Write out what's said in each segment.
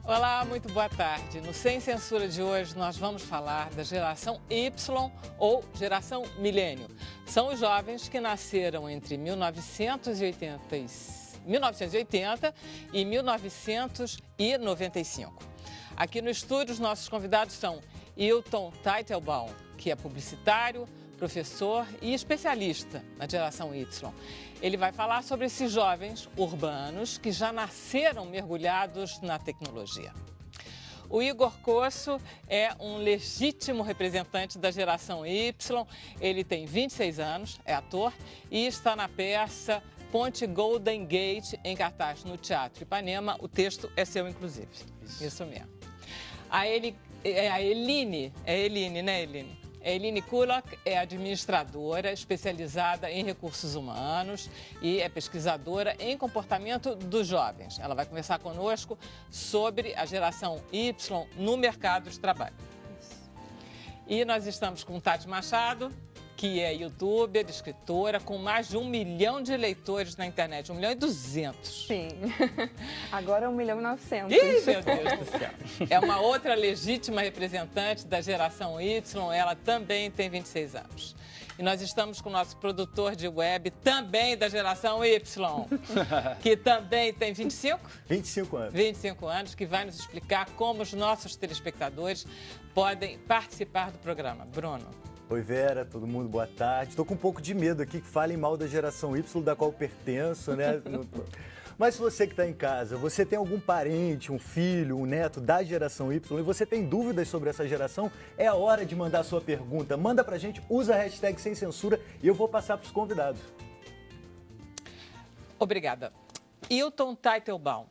Olá, muito boa tarde. No Sem Censura de hoje nós vamos falar da geração Y ou geração milênio. São os jovens que nasceram entre 1980 e 1995. Aqui no estúdio os nossos convidados são Hilton Teitelbaum, que é publicitário, professor e especialista na geração Y. Ele vai falar sobre esses jovens urbanos que já nasceram mergulhados na tecnologia. O Igor Cosso é um legítimo representante da geração Y. Ele tem 26 anos, é ator e está na peça Ponte Golden Gate, em cartaz no Teatro Ipanema. O texto é seu, inclusive. Isso mesmo. A Eline, né, Eline? A Eline Kulak é administradora especializada em recursos humanos e é pesquisadora em comportamento dos jovens. Ela vai conversar conosco sobre a geração Y no mercado de trabalho. E nós estamos com Tati Machado, que é youtuber, escritora, com mais de 1 milhão de leitores na internet, 1.200.000. Sim, agora é 1.900.000. Ih, meu Deus do céu. É uma outra legítima representante da geração Y, ela também tem 26 anos. E nós estamos com o nosso produtor de web, também da geração Y, que também tem 25? 25 anos. 25 anos, que vai nos explicar como os nossos telespectadores podem participar do programa. Bruno. Oi, Vera, todo mundo, boa tarde. Estou com um pouco de medo aqui que falem mal da geração Y, da qual pertenço, né? Mas se você que está em casa, você tem algum parente, um filho, um neto da geração Y e você tem dúvidas sobre essa geração, é a hora de mandar a sua pergunta. Manda pra gente, usa a hashtag Sem Censura e eu vou passar para os convidados. Obrigada. Hilton Teitelbaum.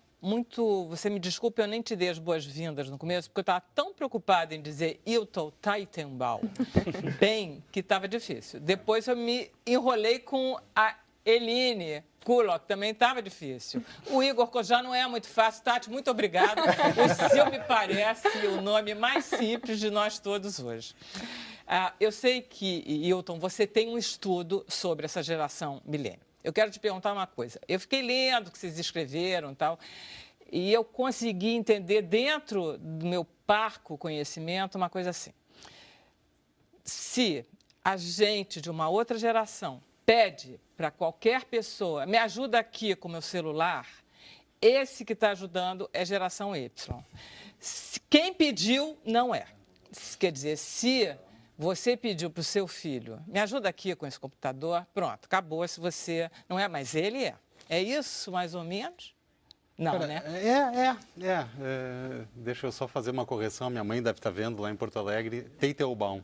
Você me desculpe, eu nem te dei as boas-vindas no começo, porque eu estava tão preocupada em dizer Hilton Teitelbaum, bem, que estava difícil. Depois eu me enrolei com a Eline Kulak, também estava difícil. O Igor já não é muito fácil. Tati, muito obrigada. O seu me parece o nome mais simples de nós todos hoje. Eu sei que, Hilton, você tem um estudo sobre essa geração milênio. Eu quero te perguntar uma coisa. Eu fiquei lendo o que vocês escreveram e tal, e eu consegui entender dentro do meu parco conhecimento uma coisa assim. Se a gente de uma outra geração pede para qualquer pessoa, me ajuda aqui com o meu celular, esse que está ajudando é geração Y. Quem pediu, não é. Quer dizer, se você pediu para o seu filho, me ajuda aqui com esse computador, pronto, acabou se você não é, mas ele é. É isso, mais ou menos? Não, né? Deixa eu só fazer uma correção, minha mãe deve estar vendo lá em Porto Alegre, Teitelbaum.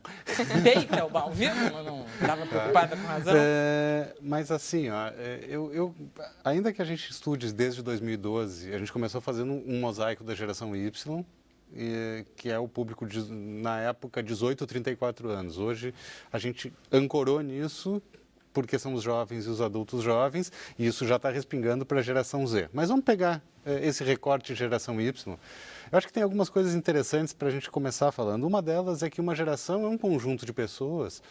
Teitelbaum, viu? Não estava preocupada com razão? Mas assim, ó, ainda que a gente estude desde 2012, a gente começou fazendo um mosaico da geração Y, que é o público, na época, 18 a 34 anos. Hoje, a gente ancorou nisso, porque são os jovens e os adultos jovens, e isso já está respingando para a geração Z. Mas vamos pegar esse recorte de geração Y. Eu acho que tem algumas coisas interessantes para a gente começar falando. Uma delas é que uma geração é um conjunto de pessoas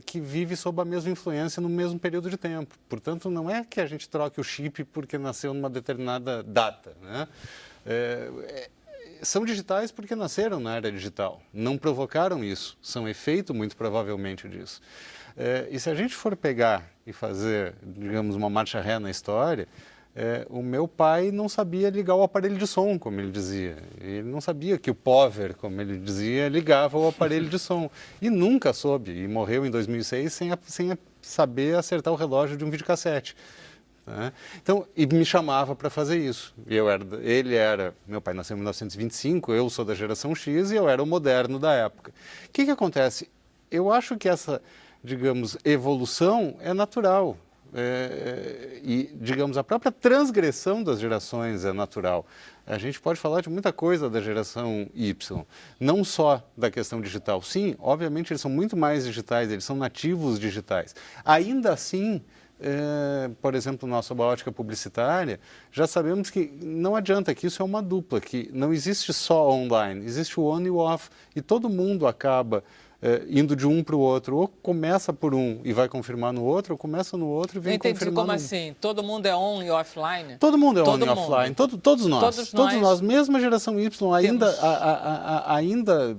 que vive sob a mesma influência no mesmo período de tempo. Portanto, não é que a gente troque o chip porque nasceu numa determinada data, né? São digitais porque nasceram na era digital, não provocaram isso, são efeito muito provavelmente disso. E se a gente for pegar e fazer, digamos, uma marcha ré na história, o meu pai não sabia ligar o aparelho de som, como ele dizia. Ele não sabia que o power, como ele dizia, ligava o aparelho de som. E nunca soube, e morreu em 2006 sem saber acertar o relógio de um videocassete. Então, e me chamava para fazer isso. Meu pai nasceu em 1925, eu sou da geração X e eu era o moderno da época. O que acontece? Eu acho que essa, digamos, evolução é natural. E, digamos, a própria transgressão das gerações é natural. A gente pode falar de muita coisa da geração Y, não só da questão digital. Sim, obviamente eles são muito mais digitais, eles são nativos digitais. Ainda assim, por exemplo, nossa ótica publicitária, já sabemos que não adianta, que isso é uma dupla, que não existe só online, existe o on e o off, e todo mundo acaba indo de um para o outro. Ou começa por um e vai confirmar no outro, ou começa no outro e vem confirmando. Como assim? Todo mundo é on e offline? Todo mundo é on e offline. Todos nós. Todos nós. Mesmo a geração Y ainda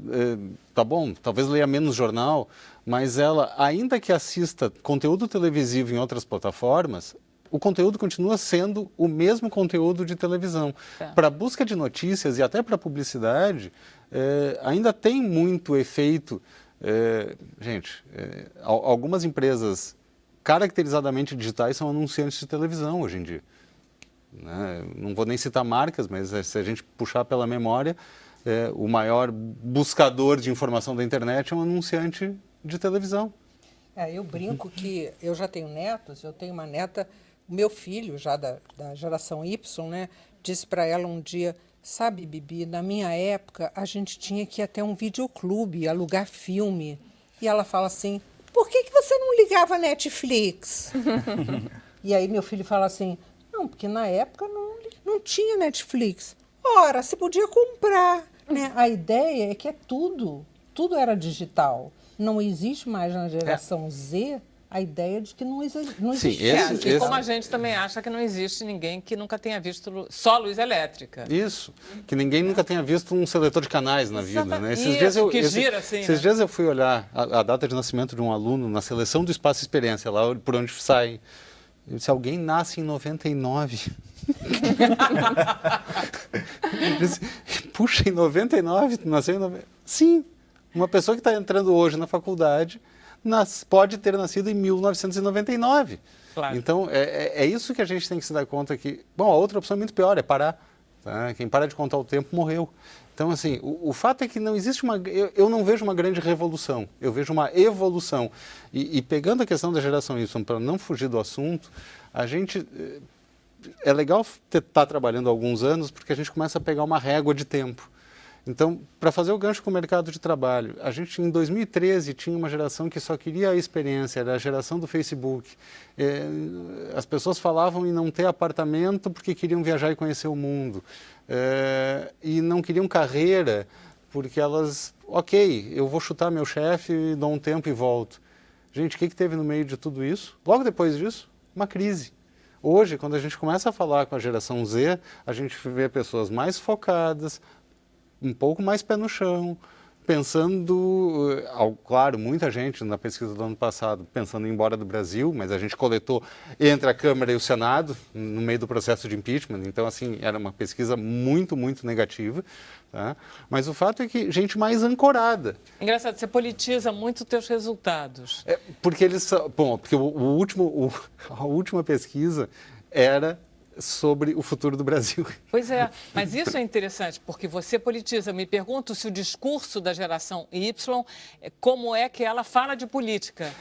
tá bom, talvez leia menos jornal, mas ela, ainda que assista conteúdo televisivo em outras plataformas, o conteúdo continua sendo o mesmo conteúdo de televisão. Para busca de notícias e até para publicidade, ainda tem muito efeito. Algumas empresas caracterizadamente digitais são anunciantes de televisão hoje em dia. Né? Não vou nem citar marcas, mas se a gente puxar pela memória, o maior buscador de informação da internet é um anunciante de televisão. Eu brinco que eu já tenho netos, eu tenho uma neta, meu filho, já da geração Y, né, disse para ela um dia, sabe, Bibi, na minha época a gente tinha que ir até um videoclube, alugar filme. E ela fala assim, por que você não ligava Netflix? E aí meu filho fala assim, não, porque na época não tinha Netflix. Ora, você podia comprar. Né? A ideia é que tudo era digital. Não existe mais na geração Z a ideia de que não existe. E como a gente também acha que não existe ninguém que nunca tenha visto só luz elétrica. Isso, que ninguém nunca tenha visto um seletor de canais na vida. Né? Esses dias eu fui olhar a data de nascimento de um aluno na seleção do Espaço Experiência, lá por onde sai. Eu disse, alguém nasce em 99. Eu disse, puxa, em 99? Nasceu em 99? Sim, uma pessoa que está entrando hoje na faculdade pode ter nascido em 1999. Claro. Então, é isso que a gente tem que se dar conta que... Bom, a outra opção é muito pior, é parar. Tá? Quem para de contar o tempo morreu. Então, assim, o fato é que não existe eu não vejo uma grande revolução, eu vejo uma evolução. E pegando a questão da geração Y, para não fugir do assunto, a gente... É legal estar trabalhando há alguns anos, porque a gente começa a pegar uma régua de tempo. Então, para fazer o gancho com o mercado de trabalho, a gente em 2013 tinha uma geração que só queria a experiência, era a geração do Facebook. As pessoas falavam em não ter apartamento porque queriam viajar e conhecer o mundo. E não queriam carreira porque elas, ok, eu vou chutar meu chefe, dou um tempo e volto. Gente, o que teve no meio de tudo isso? Logo depois disso, uma crise. Hoje, quando a gente começa a falar com a geração Z, a gente vê pessoas mais focadas, um pouco mais pé no chão, pensando, claro, muita gente na pesquisa do ano passado pensando em ir embora do Brasil, mas a gente coletou entre a Câmara e o Senado no meio do processo de impeachment, então assim, era uma pesquisa muito, muito negativa, tá? Mas o fato é que gente mais ancorada. Engraçado, você politiza muito os teus resultados. Porque porque a última pesquisa era sobre o futuro do Brasil. Pois é, mas isso é interessante, porque você politiza. Me pergunto se o discurso da geração Y, como é que ela fala de política?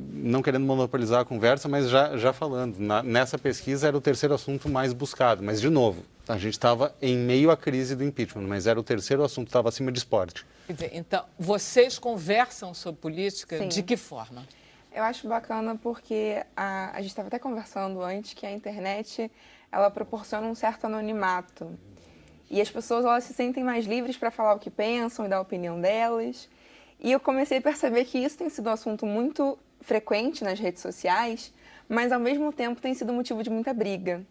Não querendo monopolizar a conversa, mas já falando. Nessa pesquisa era o terceiro assunto mais buscado, mas, de novo, a gente estava em meio à crise do impeachment, mas era o terceiro assunto, estava acima de esporte. Quer dizer, então, vocês conversam sobre política? Sim. De que forma? Eu acho bacana porque a gente estava até conversando antes que a internet, ela proporciona um certo anonimato. E as pessoas, elas se sentem mais livres para falar o que pensam e dar a opinião delas. E eu comecei a perceber que isso tem sido um assunto muito frequente nas redes sociais, mas ao mesmo tempo tem sido motivo de muita briga,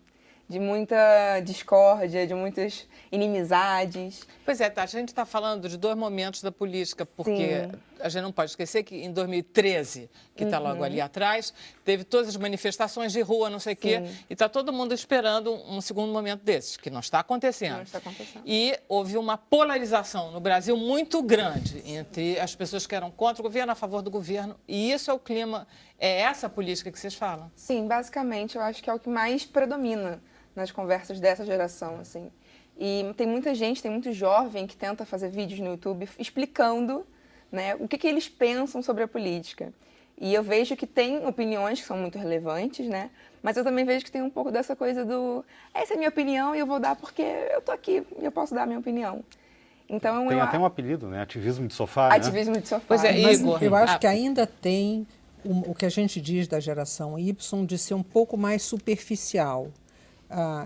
de muita discórdia, de muitas inimizades. Pois é, a gente está falando de dois momentos da política, porque Sim. a gente não pode esquecer que em 2013, que está logo ali atrás, teve todas as manifestações de rua, não sei o quê, e está todo mundo esperando um segundo momento desses, que não está acontecendo. Não está acontecendo. E houve uma polarização no Brasil muito grande entre as pessoas que eram contra o governo, a favor do governo, e isso é o clima, é essa política que vocês falam? Sim, basicamente eu acho que é o que mais predomina nas conversas dessa geração, assim. E tem muita gente, tem muito jovem que tenta fazer vídeos no YouTube explicando, né, o que eles pensam sobre a política. E eu vejo que tem opiniões que são muito relevantes, né, mas eu também vejo que tem um pouco dessa coisa do essa é a minha opinião e eu vou dar porque eu tô aqui e eu posso dar a minha opinião. Então, tem até um apelido, né? Ativismo de sofá, Ativismo de sofá. Pois é, Mas Igor. eu acho que ainda tem o que a gente diz da geração Y de ser um pouco mais superficial.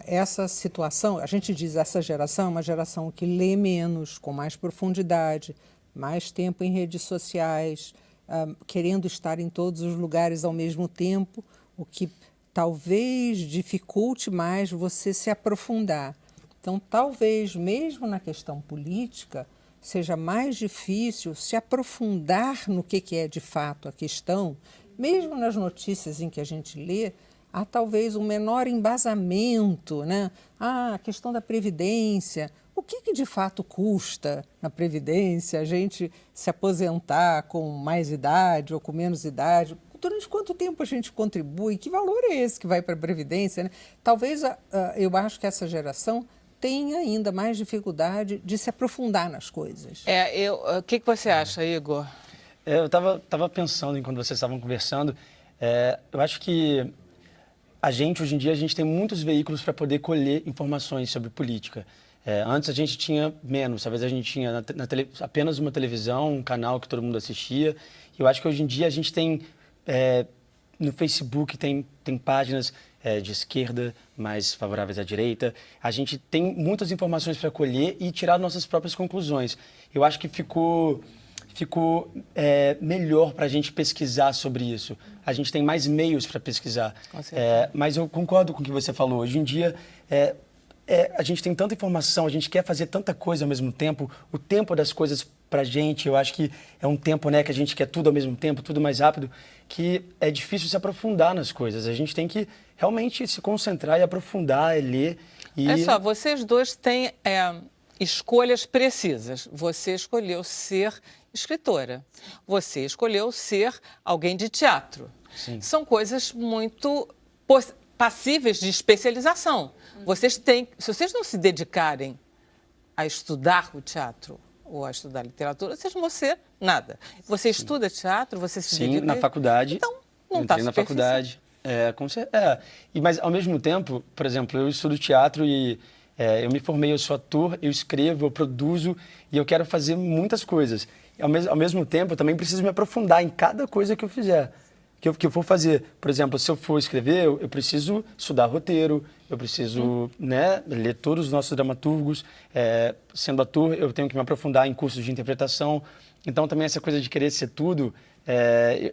Essa situação, a gente diz essa geração é uma geração que lê menos, com mais profundidade, mais tempo em redes sociais, querendo estar em todos os lugares ao mesmo tempo, o que talvez dificulte mais você se aprofundar. Então, talvez, mesmo na questão política, seja mais difícil se aprofundar no que é de fato a questão, mesmo nas notícias em que a gente lê, há talvez um menor embasamento, né? A questão da Previdência. O que de fato custa na Previdência a gente se aposentar com mais idade ou com menos idade? Durante quanto tempo a gente contribui? Que valor é esse que vai para a Previdência, né? Talvez eu acho que essa geração tem ainda mais dificuldade de se aprofundar nas coisas. O que você acha, Igor? Eu estava pensando enquanto vocês estavam conversando, eu acho que hoje em dia, a gente tem muitos veículos para poder colher informações sobre política. Antes a gente tinha menos, talvez a gente tinha apenas uma televisão, um canal que todo mundo assistia. E eu acho que hoje em dia a gente tem, no Facebook, tem páginas de esquerda mais favoráveis à direita. A gente tem muitas informações para colher e tirar nossas próprias conclusões. Eu acho que ficou melhor para a gente pesquisar sobre isso. A gente tem mais meios para pesquisar. Mas eu concordo com o que você falou. Hoje em dia, a gente tem tanta informação, a gente quer fazer tanta coisa ao mesmo tempo. O tempo das coisas para a gente, eu acho que é um tempo, né, que a gente quer tudo ao mesmo tempo, tudo mais rápido, que é difícil se aprofundar nas coisas. A gente tem que realmente se concentrar e aprofundar, ler. Olha só, vocês dois têm escolhas precisas. Você escolheu ser escritora. Você escolheu ser alguém de teatro. Sim. São coisas muito passíveis de especialização. Se vocês não se dedicarem a estudar o teatro ou a estudar literatura, vocês não vão ser nada. Você estuda teatro, você se dedica... Sim, na faculdade. Então, não está na faculdade. Mas, ao mesmo tempo, por exemplo, eu estudo teatro e eu me formei, eu sou ator, eu escrevo, eu produzo e eu quero fazer muitas coisas. Ao mesmo tempo, eu também preciso me aprofundar em cada coisa que eu fizer, que eu for fazer. Por exemplo, se eu for escrever, eu preciso estudar roteiro, eu preciso ler todos os nossos dramaturgos. Sendo ator, eu tenho que me aprofundar em cursos de interpretação. Então, também essa coisa de querer ser tudo,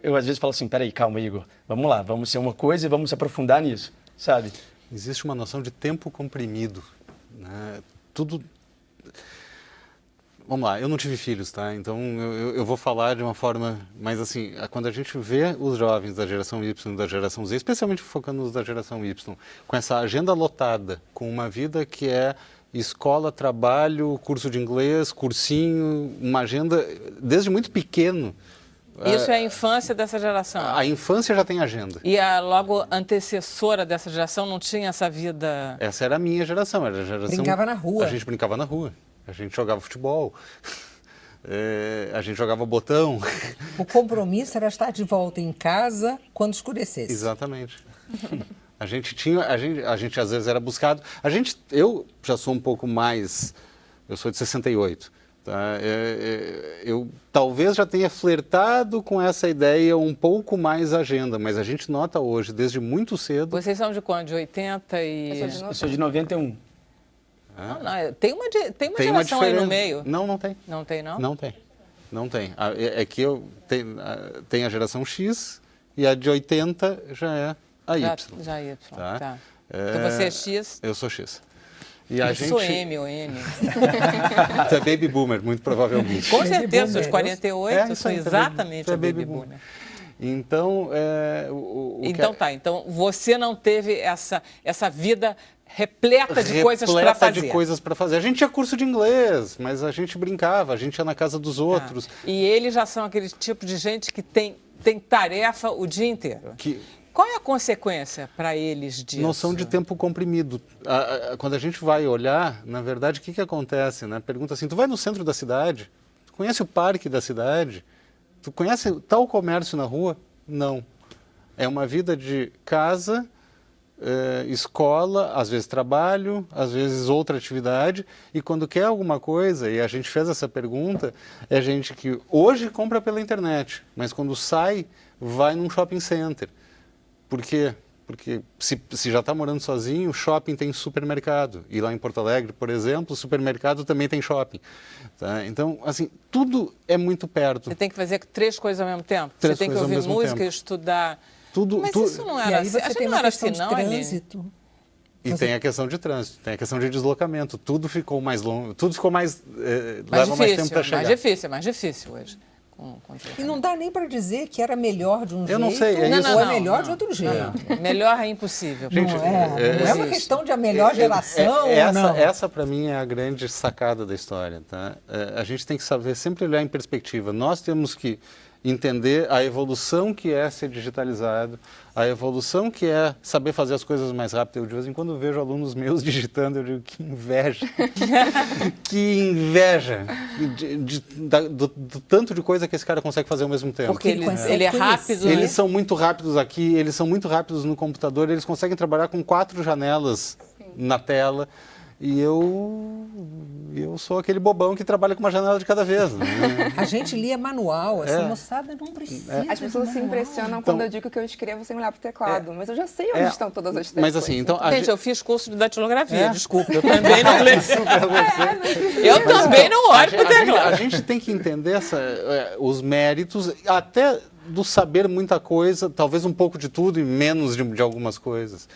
eu às vezes falo assim, peraí, calma, Igor, vamos lá, vamos ser uma coisa e vamos se aprofundar nisso, sabe? Existe uma noção de tempo comprimido, né? Tudo... Vamos lá, eu não tive filhos, tá? Então eu vou falar de uma forma, mas assim, quando a gente vê os jovens da geração Y e da geração Z, especialmente focando nos da geração Y, com essa agenda lotada, com uma vida que é escola, trabalho, curso de inglês, cursinho, uma agenda desde muito pequeno. Isso é a infância dessa geração. A infância já tem agenda. E a logo antecessora dessa geração não tinha essa vida... Essa era a minha geração, era a geração... Brincava na rua. A gente brincava na rua. A gente jogava futebol, a gente jogava botão. O compromisso era estar de volta em casa quando escurecesse. Exatamente. A gente às vezes era buscado. Eu já sou um pouco mais, eu sou de 68. Tá? Eu talvez já tenha flertado com essa ideia um pouco mais agenda, mas a gente nota hoje, desde muito cedo... Vocês são de quando? De 80 e... Eu sou de 91. Não, tem uma geração aí no meio. Não tem. Não tem, não? Não tem. É que tem a geração X e a de 80 já é a Y. Já é Y, tá. Então você é X? Eu sou X. Eu sou M ou N. Você é baby boomer, muito provavelmente. Com certeza, sou de 48, sou exatamente é a baby boomer. Então, Então você não teve essa vida repleta de coisas para fazer. Repleta de coisas para fazer. A gente tinha curso de inglês, mas a gente brincava, a gente ia na casa dos outros. E eles já são aquele tipo de gente que tem tarefa o dia inteiro. Qual é a consequência para eles disso? Noção de tempo comprimido. Quando a gente vai olhar, na verdade, o que acontece? Né? Pergunta assim, tu vai no centro da cidade? Tu conhece o parque da cidade? Tu conhece tal comércio na rua? Não. É uma vida de casa, escola, às vezes trabalho, às vezes outra atividade. E quando quer alguma coisa, e a gente fez essa pergunta, é gente que hoje compra pela internet, mas quando sai, vai num shopping center. Por quê? porque se já está morando sozinho, o shopping tem supermercado. E lá em Porto Alegre, por exemplo, o supermercado também tem shopping. Tá? Então, assim, tudo é muito perto. Você tem que fazer 3 coisas ao mesmo tempo? Três Você tem que coisas ao ouvir mesmo música, tempo. estudar... Tudo, Mas isso não E era aí assim. você Acho que tem não uma era questão assim, de não, Aline? trânsito. E tem a questão de trânsito, tem a questão de deslocamento. Tudo ficou mais longo, tudo ficou mais... Mais leva mais tempo para chegar. mais difícil hoje. E não dá nem para dizer que era melhor de um jeito Eu não sei, é isso. ou é melhor de outro jeito. Melhor é impossível. Gente, Não é uma existe. questão de a melhor geração ou não. Essa para mim é a grande sacada da história. Tá? A gente tem que saber sempre olhar em perspectiva. Nós temos que entender a evolução que é ser digitalizado, a evolução que é saber fazer as coisas mais rápido. Eu, de vez em quando, vejo alunos meus digitando, eu digo, que inveja, que inveja do tanto de coisa que esse cara consegue fazer ao mesmo tempo. Porque ele consegue é rápido. conhecer. né? Eles são muito rápidos aqui, eles são muito rápidos no computador, eles conseguem trabalhar com 4 janelas na tela. E eu sou aquele bobão que trabalha com uma janela de cada vez. Né? A gente lia manual, essa moçada não precisa. As pessoas de se manual. impressionam quando eu digo que eu escrevo sem olhar pro teclado, mas eu já sei onde estão todas as teclas. Mas assim, então... Gente, eu fiz curso de datilografia, desculpa. Eu também não leio. Eu também não olho pro A teclado. gente tem que entender os méritos, até do saber muita coisa, talvez um pouco de tudo e menos de algumas coisas.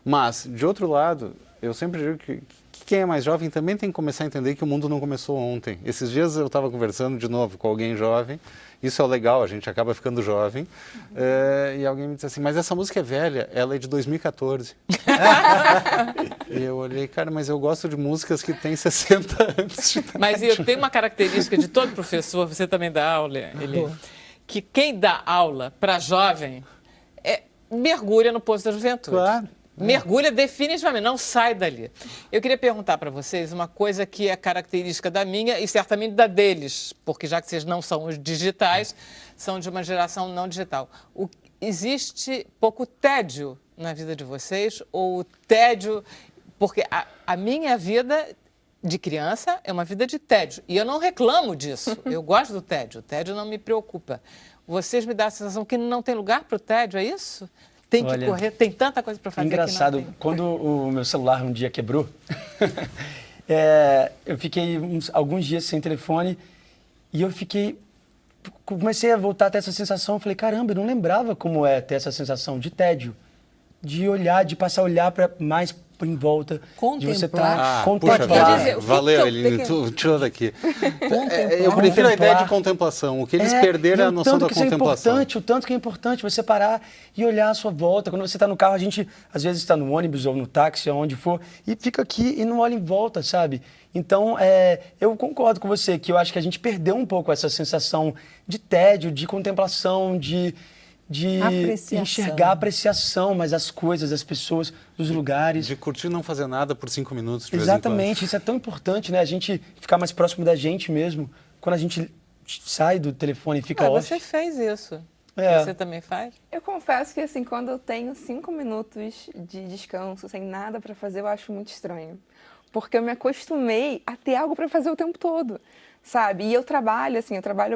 Mas, de outro lado, eu sempre digo que quem é mais jovem também tem que começar a entender que o mundo não começou ontem. Esses dias eu estava conversando de novo com alguém jovem, isso é legal, a gente acaba ficando jovem, e alguém me disse assim, mas essa música é velha, ela é de 2014. E eu olhei, cara, mas eu gosto de músicas que têm 60 anos. Mas eu tenho uma característica de todo professor, você também dá aula, que quem dá aula para jovem mergulha no poço da juventude. Claro. Mergulha definitivamente, não sai dali. Eu queria perguntar para vocês uma coisa que é característica da minha e certamente da deles, porque já que vocês não são os digitais, são de uma geração não digital. Existe pouco tédio na vida de vocês? Ou o tédio... Porque a minha vida de criança é uma vida de tédio. E eu não reclamo disso. Eu gosto do tédio. O tédio não me preocupa. Vocês me dão a sensação que não tem lugar para o tédio, é isso? Tem que correr, tem tanta coisa para fazer. Engraçado, que não tem. quando o meu celular um dia quebrou, eu fiquei alguns dias sem telefone e comecei a voltar a ter essa sensação. Falei, caramba, eu não lembrava como é ter essa sensação de tédio, de olhar, de passar a olhar mais em volta, de você estar Puxa, dizer, valeu, Eline, tu tirou daqui. Eu prefiro a ideia de contemplação. O que eles perderam é a noção da contemplação. O tanto que é importante você parar e olhar à sua volta. Quando você está no carro, a gente às vezes está no ônibus ou no táxi, onde for, e fica aqui e não olha em volta, sabe? Então, eu concordo com você que eu acho que a gente perdeu um pouco essa sensação de tédio, de contemplação, de enxergar a apreciação, mas as coisas, as pessoas, os lugares. De curtir não fazer nada por 5 minutos, de vez em Exatamente, isso é tão importante, né? A gente ficar mais próximo da gente mesmo. Quando a gente sai do telefone e fica off. Você fez isso. Você também faz? Eu confesso que, assim, quando eu tenho 5 minutos de descanso, sem nada para fazer, eu acho muito estranho. Porque eu me acostumei a ter algo para fazer o tempo todo, sabe? E eu trabalho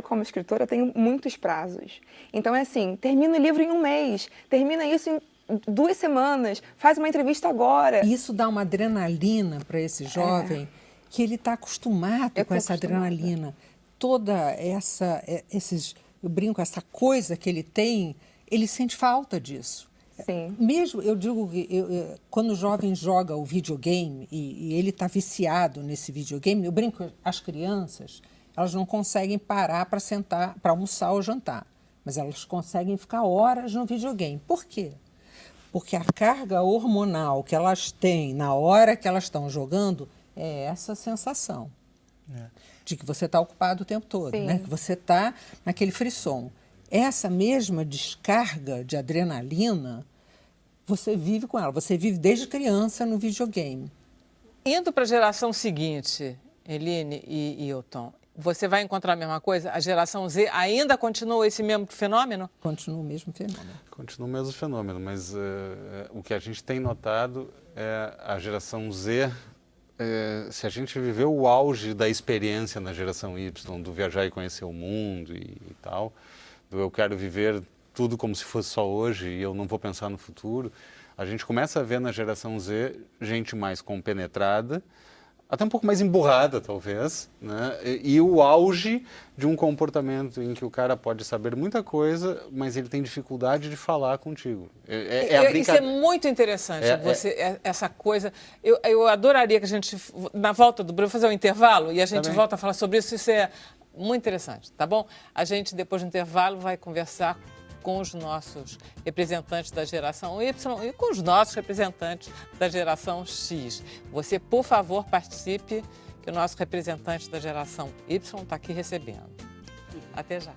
como escritora, eu tenho muitos prazos. Então, é assim, termina o livro em 1 mês, termina isso em 2 semanas, faz uma entrevista agora. Isso dá uma adrenalina para esse jovem que ele está acostumado com essa adrenalina. Toda eu brinco, essa coisa que ele tem, ele sente falta disso. Sim. Mesmo, eu digo que quando o jovem joga o videogame e ele está viciado nesse videogame, eu brinco, as crianças, elas não conseguem parar para sentar, para almoçar ou jantar, mas elas conseguem ficar horas no videogame. Por quê? Porque a carga hormonal que elas têm na hora que elas estão jogando é essa sensação de que você está ocupado o tempo todo, né? Que você está naquele frisson. Essa mesma descarga de adrenalina, você vive com ela. Você vive desde criança no videogame. Indo para a geração seguinte, Eline e Hilton, você vai encontrar a mesma coisa? A geração Z ainda continua esse mesmo fenômeno? Continua o mesmo fenômeno. Continua o mesmo fenômeno, mas o que a gente tem notado é a geração Z... se a gente viveu o auge da experiência na geração Y, do viajar e conhecer o mundo e tal... eu quero viver tudo como se fosse só hoje e eu não vou pensar no futuro, a gente começa a ver na geração Z gente mais compenetrada, até um pouco mais emburrada, talvez, né? E o auge de um comportamento em que o cara pode saber muita coisa, mas ele tem dificuldade de falar contigo. Isso é muito interessante, essa coisa. Eu adoraria que a gente, na volta do Bruno, fazer um intervalo e a gente volta a falar sobre isso. Isso é muito interessante, tá bom? A gente, depois do intervalo, vai conversar com os nossos representantes da geração Y e com os nossos representantes da geração X. Você, por favor, participe, que o nosso representante da geração Y está aqui recebendo. Até já.